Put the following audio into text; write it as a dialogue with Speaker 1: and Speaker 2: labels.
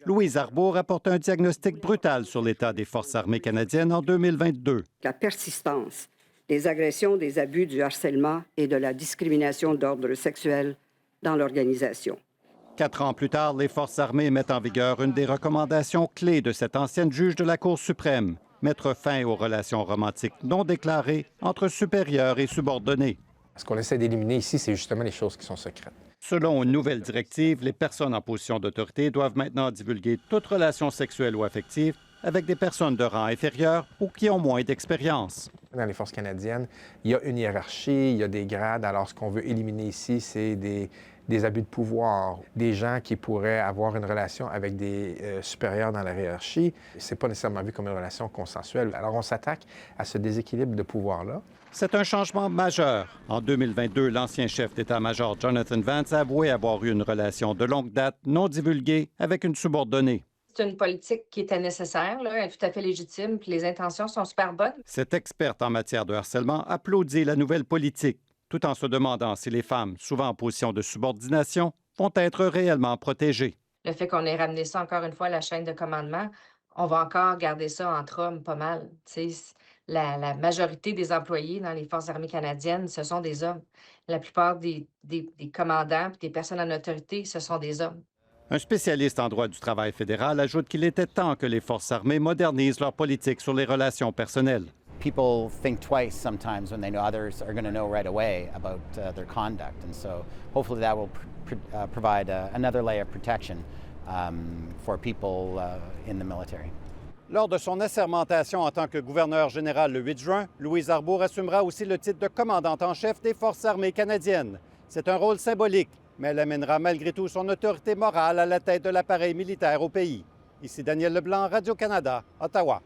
Speaker 1: Louise Arbour apporte un diagnostic brutal sur l'état des Forces armées canadiennes en 2022.
Speaker 2: La persistance des agressions, des abus, du harcèlement et de la discrimination d'ordre sexuel dans l'organisation.
Speaker 1: 4 ans plus tard, les Forces armées mettent en vigueur une des recommandations clés de cette ancienne juge de la Cour suprême, mettre fin aux relations romantiques non déclarées entre supérieurs et subordonnés.
Speaker 3: Ce qu'on essaie d'éliminer ici, c'est justement les choses qui sont secrètes.
Speaker 1: Selon une nouvelle directive, les personnes en position d'autorité doivent maintenant divulguer toute relation sexuelle ou affective avec des personnes de rang inférieur ou qui ont moins d'expérience.
Speaker 3: Dans les forces canadiennes, il y a une hiérarchie, il y a des grades. Alors, ce qu'on veut éliminer ici, c'est des abus de pouvoir, des gens qui pourraient avoir une relation avec des supérieurs dans la hiérarchie. C'est pas nécessairement vu comme une relation consensuelle. Alors, on s'attaque à ce déséquilibre de pouvoir-là.
Speaker 1: C'est un changement majeur. En 2022, l'ancien chef d'état-major Jonathan Vance a avoué avoir eu une relation de longue date non divulguée avec une subordonnée.
Speaker 4: C'est une politique qui était nécessaire, là. Elle est tout à fait légitime, puis les intentions sont super bonnes.
Speaker 1: Cette experte en matière de harcèlement applaudit la nouvelle politique, tout en se demandant si les femmes, souvent en position de subordination, vont être réellement protégées.
Speaker 4: Le fait qu'on ait ramené ça encore une fois à la chaîne de commandement, on va encore garder ça entre hommes pas mal. La majorité des employés dans les Forces armées canadiennes, ce sont des hommes. La plupart des commandants et des personnes en autorité, ce sont des hommes.
Speaker 1: Un spécialiste en droit du travail fédéral ajoute qu'il était temps que les Forces armées modernisent leur politique sur les relations personnelles.
Speaker 5: People think twice sometimes when they know others are going to know right away about their conduct. And so hopefully that will provide another layer of protection for people in the military.
Speaker 1: Lors de son assermentation en tant que gouverneur général le 8 juin, Louise Arbour assumera aussi le titre de commandante en chef des Forces armées canadiennes. C'est un rôle symbolique, mais elle amènera malgré tout son autorité morale à la tête de l'appareil militaire au pays. Ici Daniel Leblanc, Radio-Canada, Ottawa.